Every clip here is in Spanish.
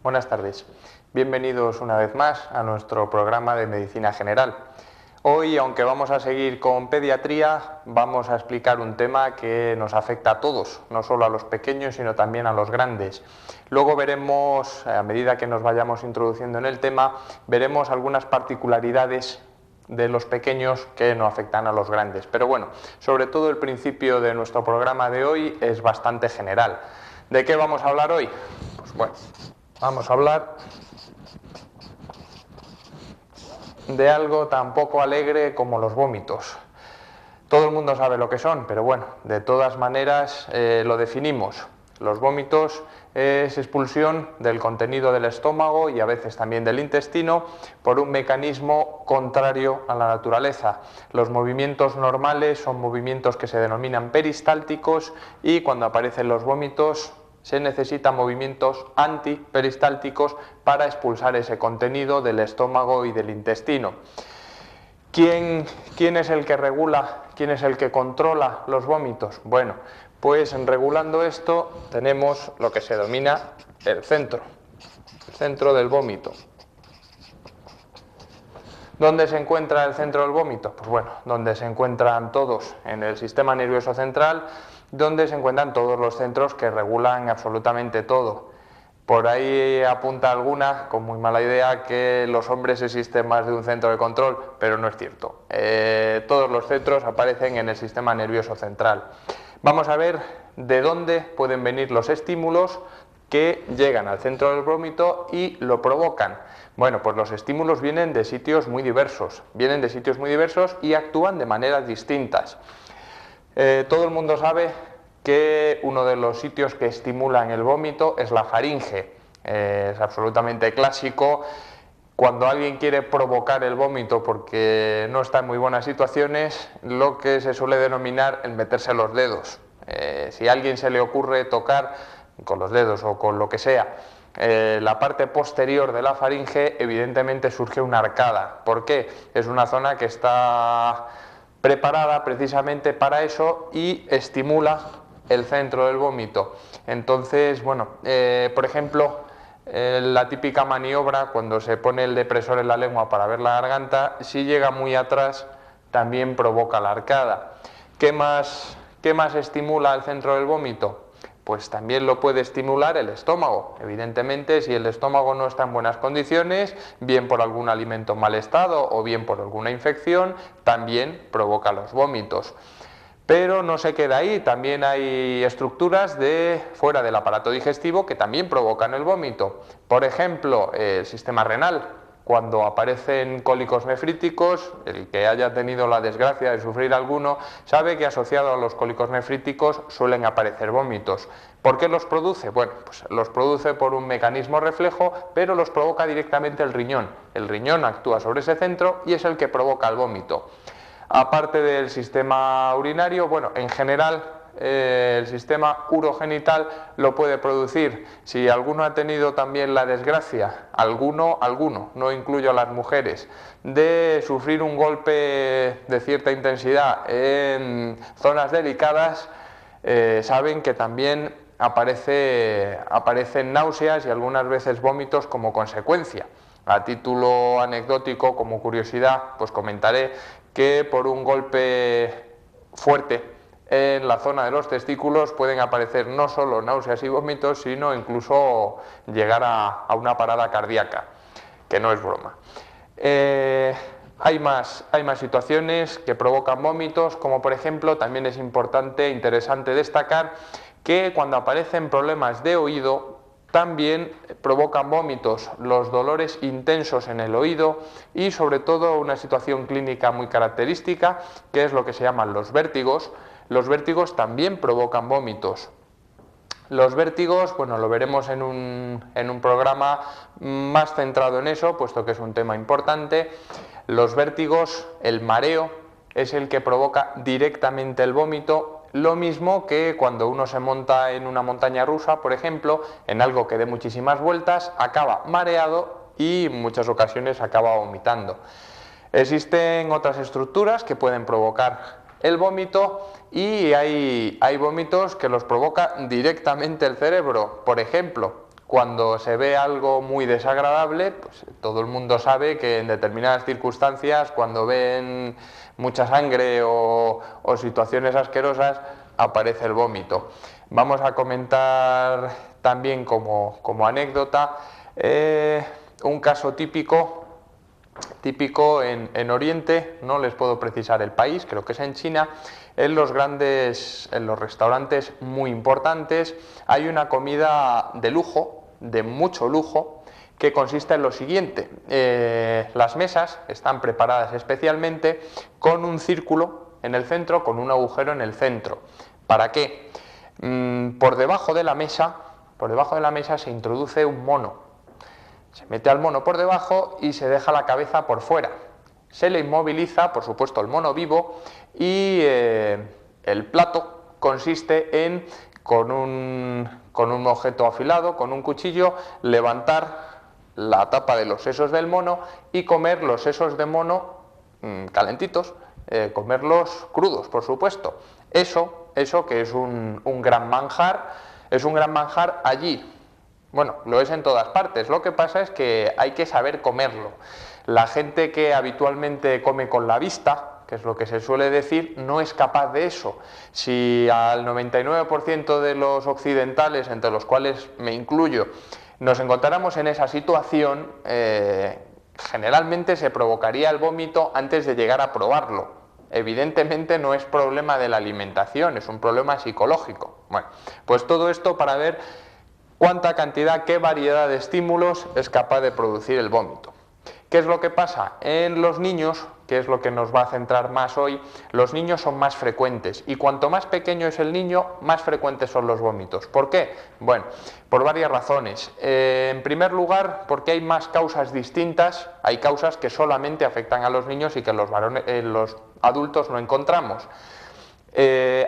Buenas tardes. Bienvenidos una vez más a nuestro programa de Medicina General. Hoy, aunque vamos a seguir con pediatría, vamos a explicar un tema que nos afecta a todos, no solo a los pequeños, sino también a los grandes. Luego veremos, a medida que nos vayamos introduciendo en el tema, veremos algunas particularidades de los pequeños que no afectan a los grandes. Pero bueno, sobre todo el principio de nuestro programa de hoy es bastante general. ¿De qué vamos a hablar hoy? Pues bueno, vamos a hablar de algo tan poco alegre como los vómitos. Todo el mundo sabe lo que son, pero bueno, de todas maneras lo definimos. Los vómitos es expulsión del contenido del estómago y a veces también del intestino por un mecanismo contrario a la naturaleza. Los movimientos normales son movimientos que se denominan peristálticos y cuando aparecen los vómitos se necesitan movimientos antiperistálticos para expulsar ese contenido del estómago y del intestino. ¿Quién es el que regula, quién es el que controla los vómitos? Bueno, pues regulando esto tenemos lo que se denomina el centro del vómito. ¿Dónde se encuentra el centro del vómito? Pues bueno, donde se encuentran todos, en el sistema nervioso central, donde se encuentran todos los centros que regulan absolutamente todo. Por ahí apunta alguna, con muy mala idea, que los hombres existen más de un centro de control, pero no es cierto. Todos los centros aparecen en el sistema nervioso central. Vamos a ver de dónde pueden venir los estímulos que llegan al centro del vómito y lo provocan. Bueno, pues los estímulos vienen de sitios muy diversos, y actúan de maneras distintas. Todo el mundo sabe que uno de los sitios que estimulan el vómito es la faringe. Es absolutamente clásico. Cuando alguien quiere provocar el vómito porque no está en muy buenas situaciones, lo que se suele denominar el meterse los dedos. Si a alguien se le ocurre tocar con los dedos o con lo que sea la parte posterior de la faringe, evidentemente surge una arcada. ¿Por qué? Es una zona que está preparada precisamente para eso y estimula el centro del vómito. Entonces, bueno, por ejemplo, la típica maniobra cuando se pone el depresor en la lengua para ver la garganta, si llega muy atrás también provoca la arcada. ¿Qué más estimula el centro del vómito? Pues también lo puede estimular el estómago. Evidentemente, si el estómago no está en buenas condiciones, bien por algún alimento en mal estado o bien por alguna infección, también provoca los vómitos. Pero no se queda ahí, también hay estructuras fuera del aparato digestivo que también provocan el vómito. Por ejemplo, el sistema renal. Cuando aparecen cólicos nefríticos, el que haya tenido la desgracia de sufrir alguno, sabe que asociado a los cólicos nefríticos suelen aparecer vómitos. ¿Por qué los produce? Bueno, pues los produce por un mecanismo reflejo, pero los provoca directamente el riñón. El riñón actúa sobre ese centro y es el que provoca el vómito. Aparte del sistema urinario, bueno, en general el sistema urogenital lo puede producir. Si alguno ha tenido también la desgracia, alguno, no incluyo a las mujeres, de sufrir un golpe de cierta intensidad en zonas delicadas, saben que también aparecen náuseas y algunas veces vómitos como consecuencia. A título anecdótico, como curiosidad, pues comentaré que por un golpe fuerte en la zona de los testículos pueden aparecer no solo náuseas y vómitos, sino incluso llegar a una parada cardíaca, que no es broma. Hay más situaciones que provocan vómitos, como por ejemplo, también es interesante destacar que cuando aparecen problemas de oído, también provocan vómitos, los dolores intensos en el oído y sobre todo una situación clínica muy característica, que es lo que se llaman los vértigos. Los vértigos también provocan vómitos. Los vértigos, bueno, lo veremos en un programa más centrado en eso, puesto que es un tema importante. Los vértigos, el mareo, es el que provoca directamente el vómito. Lo mismo que cuando uno se monta en una montaña rusa, por ejemplo, en algo que dé muchísimas vueltas, acaba mareado y en muchas ocasiones acaba vomitando. Existen otras estructuras que pueden provocar el vómito y hay vómitos que los provoca directamente el cerebro. Por ejemplo, cuando se ve algo muy desagradable, pues todo el mundo sabe que en determinadas circunstancias, cuando ven mucha sangre o situaciones asquerosas, aparece el vómito. Vamos a comentar también como anécdota un caso típico en Oriente, no les puedo precisar el país, creo que es en China. En los restaurantes muy importantes hay una comida de lujo, de mucho lujo, que consiste en lo siguiente: las mesas están preparadas especialmente con un círculo en el centro, con un agujero en el centro. ¿Para qué? Por debajo de la mesa se introduce un mono. Se mete al mono por debajo y se deja la cabeza por fuera. Se le inmoviliza, por supuesto, el mono vivo, y el plato consiste en, con un objeto afilado, con un cuchillo, levantar la tapa de los sesos del mono y comer los sesos de mono calentitos, comerlos crudos, por supuesto. Eso que es un gran manjar, allí. Bueno, lo es en todas partes. Lo que pasa es que hay que saber comerlo. La gente que habitualmente come con la vista, que es lo que se suele decir, no es capaz de eso. Si al 99% de los occidentales, entre los cuales me incluyo, nos encontráramos en esa situación, generalmente se provocaría el vómito antes de llegar a probarlo. Evidentemente no es problema de la alimentación, es un problema psicológico. Bueno, pues todo esto para ver cuánta cantidad, qué variedad de estímulos es capaz de producir el vómito. ¿Qué es lo que pasa? En los niños, que es lo que nos va a centrar más hoy, los niños son más frecuentes, y cuanto más pequeño es el niño, más frecuentes son los vómitos. ¿Por qué? Bueno, por varias razones. En primer lugar, porque hay más causas distintas, hay causas que solamente afectan a los niños y que en los adultos no encontramos.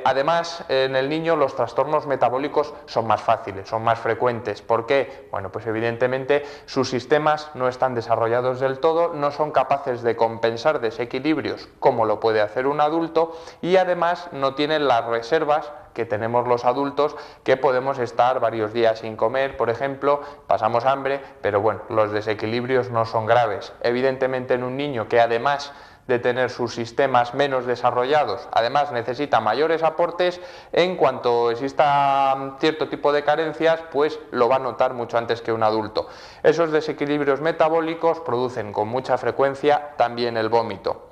Además, en el niño los trastornos metabólicos son más fáciles, son más frecuentes. ¿Por qué? Bueno, pues evidentemente sus sistemas no están desarrollados del todo, no son capaces de compensar desequilibrios como lo puede hacer un adulto, y además no tienen las reservas que tenemos los adultos, que podemos estar varios días sin comer, por ejemplo, pasamos hambre, pero bueno, los desequilibrios no son graves. Evidentemente en un niño que además de tener sus sistemas menos desarrollados, además necesita mayores aportes, en cuanto exista cierto tipo de carencias, pues lo va a notar mucho antes que un adulto. Esos desequilibrios metabólicos producen con mucha frecuencia también el vómito.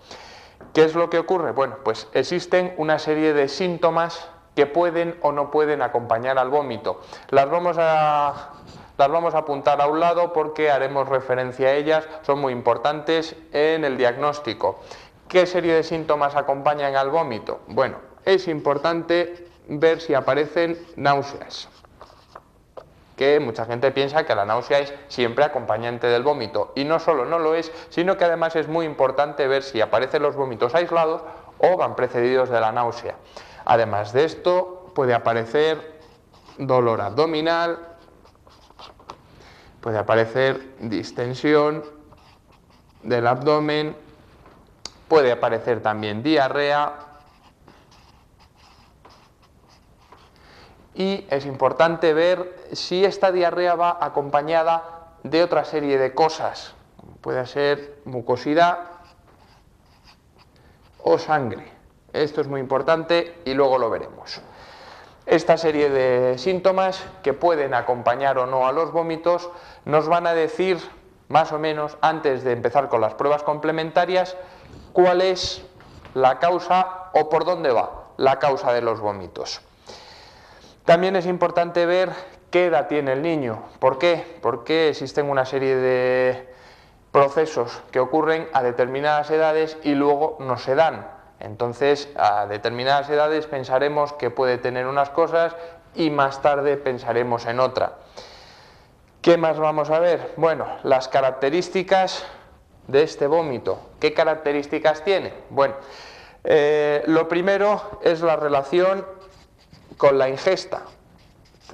¿Qué es lo que ocurre? Bueno, pues existen una serie de síntomas que pueden o no pueden acompañar al vómito. Las vamos a apuntar a un lado porque haremos referencia a ellas, son muy importantes en el diagnóstico. ¿Qué serie de síntomas acompañan al vómito? Bueno, es importante ver si aparecen náuseas, que mucha gente piensa que la náusea es siempre acompañante del vómito, y no solo no lo es, sino que además es muy importante ver si aparecen los vómitos aislados o van precedidos de la náusea. Además de esto, puede aparecer dolor abdominal, puede aparecer distensión del abdomen, puede aparecer también diarrea, y es importante ver si esta diarrea va acompañada de otra serie de cosas. Puede ser mucosidad o sangre. Esto es muy importante y luego lo veremos. Esta serie de síntomas, que pueden acompañar o no a los vómitos, nos van a decir, más o menos, antes de empezar con las pruebas complementarias, cuál es la causa o por dónde va la causa de los vómitos. También es importante ver qué edad tiene el niño. ¿Por qué? Porque existen una serie de procesos que ocurren a determinadas edades y luego no se dan. Entonces, a determinadas edades pensaremos que puede tener unas cosas y más tarde pensaremos en otra. ¿Qué más vamos a ver? Bueno, las características de este vómito. ¿Qué características tiene? Bueno, lo primero es la relación con la ingesta.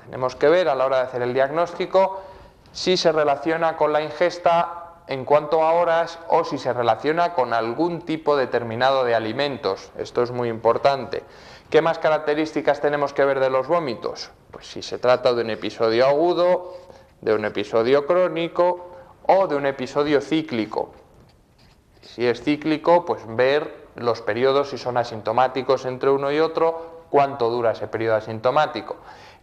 Tenemos que ver a la hora de hacer el diagnóstico si se relaciona con la ingesta en cuanto a horas o si se relaciona con algún tipo determinado de alimentos. Esto es muy importante. ¿Qué más características tenemos que ver de los vómitos? Pues si se trata de un episodio agudo, de un episodio crónico o de un episodio cíclico. Si es cíclico, pues ver los periodos, si son asintomáticos entre uno y otro, cuánto dura ese periodo asintomático.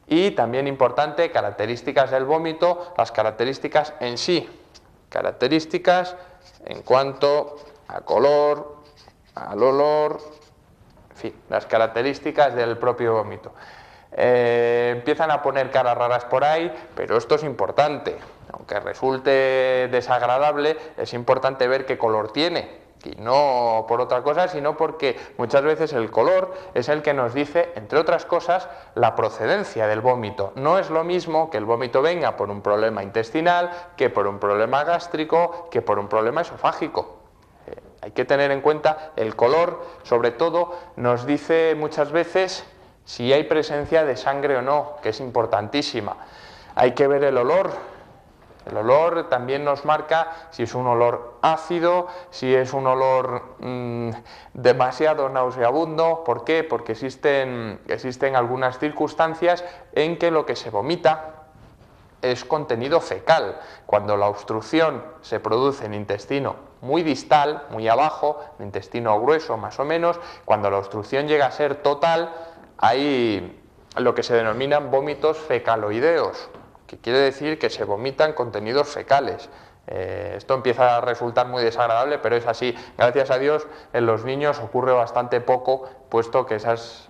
Y también importante, características del vómito, las características en sí, características en cuanto a color, al olor, en fin, las características del propio vómito. Empiezan a poner caras raras por ahí, pero esto es importante. Aunque resulte desagradable, es importante ver qué color tiene. Y no por otra cosa, sino porque muchas veces el color es el que nos dice, entre otras cosas, la procedencia del vómito. No es lo mismo que el vómito venga por un problema intestinal, que por un problema gástrico, que por un problema esofágico. Hay que tener en cuenta el color, sobre todo, nos dice muchas veces si hay presencia de sangre o no, que es importantísima. Hay que ver el olor. El olor también nos marca si es un olor ácido, si es un olor demasiado nauseabundo. ¿Por qué? Porque existen algunas circunstancias en que lo que se vomita es contenido fecal. Cuando la obstrucción se produce en intestino muy distal, muy abajo, en intestino grueso más o menos, cuando la obstrucción llega a ser total, hay lo que se denominan vómitos fecaloideos, que quiere decir que se vomitan contenidos fecales. Esto empieza a resultar muy desagradable, pero es así. Gracias a Dios en los niños ocurre bastante poco, puesto que esas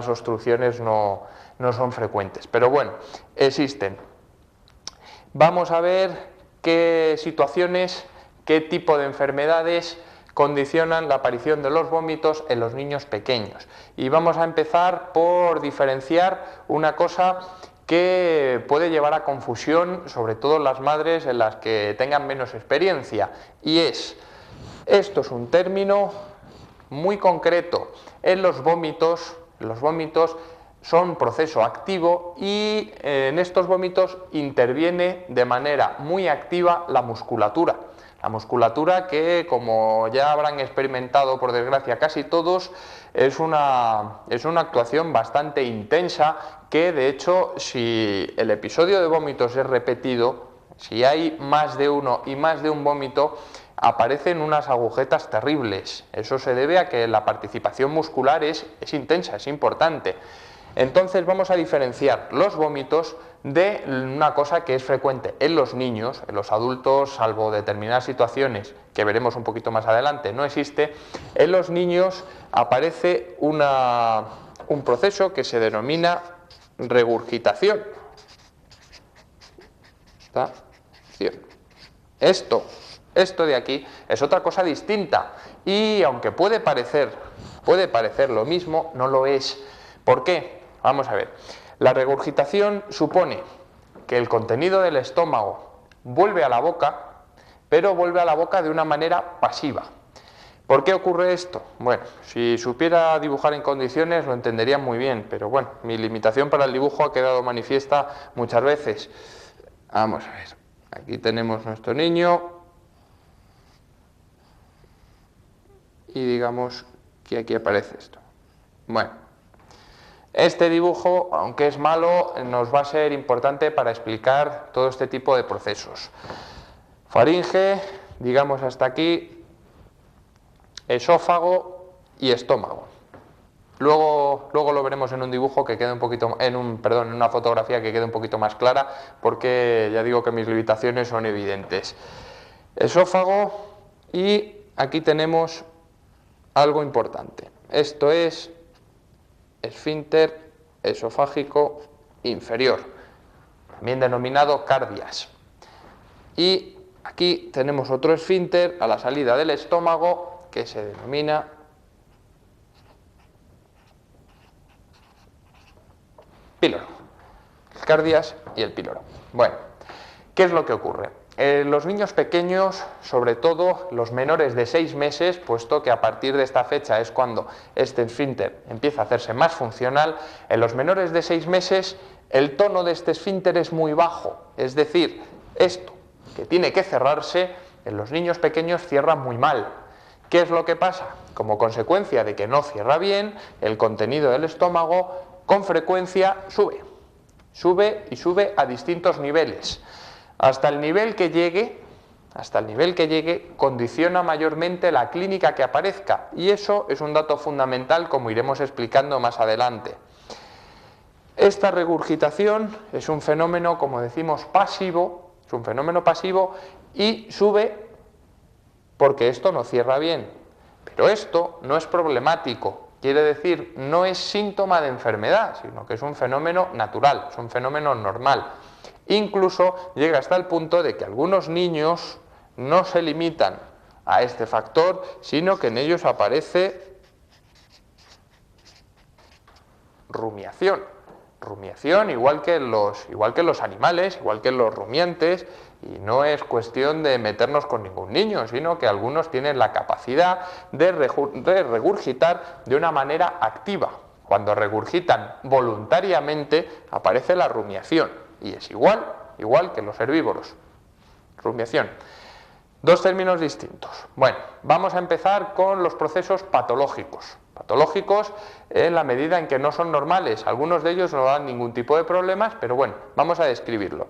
obstrucciones no son frecuentes. Pero bueno, existen. Vamos a ver qué situaciones, qué tipo de enfermedades condicionan la aparición de los vómitos en los niños pequeños. Y vamos a empezar por diferenciar una cosa que puede llevar a confusión, sobre todo en las madres en las que tengan menos experiencia, y esto es un término muy concreto. En los vómitos son proceso activo y en estos vómitos interviene de manera muy activa la musculatura. La musculatura que, como ya habrán experimentado por desgracia casi todos, es una actuación bastante intensa que, de hecho, si el episodio de vómitos es repetido, si hay más de uno y más de un vómito, aparecen unas agujetas terribles. Eso se debe a que la participación muscular es intensa, es importante. Entonces vamos a diferenciar los vómitos de una cosa que es frecuente en los niños. En los adultos, salvo determinadas situaciones que veremos un poquito más adelante, no existe. En los niños aparece un proceso que se denomina regurgitación. Esto de aquí es otra cosa distinta y aunque puede parecer lo mismo, no lo es. ¿Por qué? Vamos a ver. La regurgitación supone que el contenido del estómago vuelve a la boca, pero vuelve a la boca de una manera pasiva. ¿Por qué ocurre esto? Bueno, si supiera dibujar en condiciones lo entendería muy bien, pero bueno, mi limitación para el dibujo ha quedado manifiesta muchas veces. Vamos a ver. Aquí tenemos nuestro niño y digamos que aquí aparece esto. Bueno, este dibujo, aunque es malo, nos va a ser importante para explicar todo este tipo de procesos. Faringe, digamos hasta aquí, esófago y estómago. Luego lo veremos en un dibujo que quede un poquito, en una fotografía que quede un poquito más clara, porque ya digo que mis limitaciones son evidentes. Esófago, y aquí tenemos algo importante. Esto es esfínter esofágico inferior, también denominado cardias. Y aquí tenemos otro esfínter a la salida del estómago que se denomina píloro. El cardias y el píloro. Bueno, ¿qué es lo que ocurre? Los niños pequeños, sobre todo los menores de 6 meses, puesto que a partir de esta fecha es cuando este esfínter empieza a hacerse más funcional, en los menores de 6 meses el tono de este esfínter es muy bajo, es decir, esto que tiene que cerrarse, en los niños pequeños cierra muy mal. ¿Qué es lo que pasa? Como consecuencia de que no cierra bien, el contenido del estómago con frecuencia sube y sube a distintos niveles. Hasta el nivel que llegue, condiciona mayormente la clínica que aparezca, y eso es un dato fundamental, como iremos explicando más adelante. Esta regurgitación es un fenómeno, como decimos, pasivo, es un fenómeno pasivo y sube porque esto no cierra bien. Pero esto no es problemático, quiere decir, no es síntoma de enfermedad, sino que es un fenómeno natural, es un fenómeno normal. Incluso llega hasta el punto de que algunos niños no se limitan a este factor, sino que en ellos aparece rumiación. Rumiación igual que en los animales, igual que en los rumiantes, y no es cuestión de meternos con ningún niño, sino que algunos tienen la capacidad de regurgitar de una manera activa. Cuando regurgitan voluntariamente aparece la rumiación, y es igual que en los herbívoros. Rumiación. Dos términos distintos. Bueno, vamos a empezar con los procesos patológicos. Patológicos en la medida en que no son normales. Algunos de ellos no dan ningún tipo de problemas, pero bueno, vamos a describirlo.